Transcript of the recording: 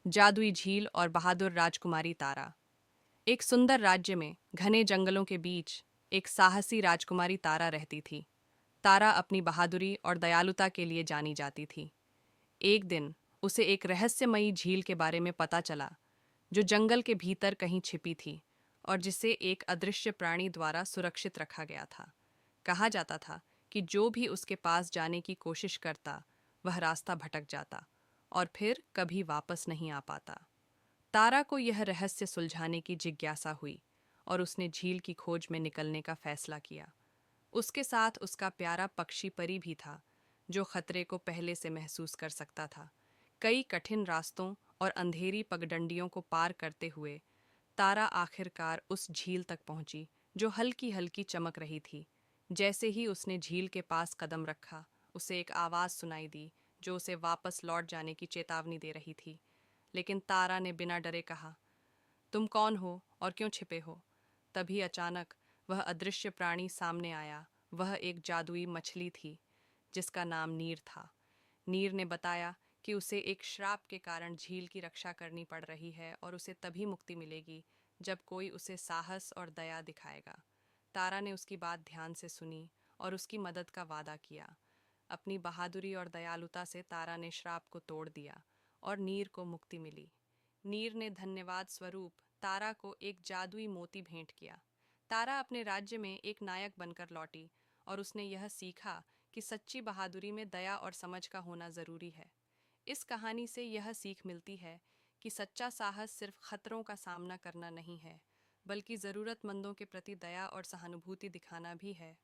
जादुई झील और बहादुर राजकुमारी तारा। एक सुंदर राज्य में घने जंगलों के बीच एक साहसी राजकुमारी तारा रहती थी। तारा अपनी बहादुरी और दयालुता के लिए जानी जाती थी। एक दिन उसे एक रहस्यमयी झील के बारे में पता चला, जो जंगल के भीतर कहीं छिपी थी और जिसे एक अदृश्य प्राणी द्वारा सुरक्षित रखा गया था। कहा जाता था कि जो भी उसके पास जाने की कोशिश करता, वह रास्ता भटक जाता और फिर कभी वापस नहीं आ पाता। तारा को यह रहस्य सुलझाने की जिज्ञासा हुई और उसने झील की खोज में निकलने का फैसला किया। उसके साथ उसका प्यारा पक्षी परी भी था, जो खतरे को पहले से महसूस कर सकता था। कई कठिन रास्तों और अंधेरी पगडंडियों को पार करते हुए तारा आखिरकार उस झील तक पहुंची, जो हल्की हल्की चमक रही थी। जैसे ही उसने झील के पास कदम रखा, उसे एक आवाज़ सुनाई दी, जो उसे वापस लौट जाने की चेतावनी दे रही थी। लेकिन तारा ने बिना डरे कहा, तुम कौन हो और क्यों छिपे हो? तभी अचानक वह अदृश्य प्राणी सामने आया। वह एक जादुई मछली थी, जिसका नाम नीर था। नीर ने बताया कि उसे एक श्राप के कारण झील की रक्षा करनी पड़ रही है और उसे तभी मुक्ति मिलेगी जब कोई उसे साहस और दया दिखाएगा। तारा ने उसकी बात ध्यान से सुनी और उसकी मदद का वादा किया। अपनी बहादुरी और दयालुता से तारा ने श्राप को तोड़ दिया और नीर को मुक्ति मिली। नीर ने धन्यवाद स्वरूप तारा को एक जादुई मोती भेंट किया। तारा अपने राज्य में एक नायक बनकर लौटी और उसने यह सीखा कि सच्ची बहादुरी में दया और समझ का होना ज़रूरी है। इस कहानी से यह सीख मिलती है कि सच्चा साहस सिर्फ खतरों का सामना करना नहीं है, बल्कि ज़रूरतमंदों के प्रति दया और सहानुभूति दिखाना भी है।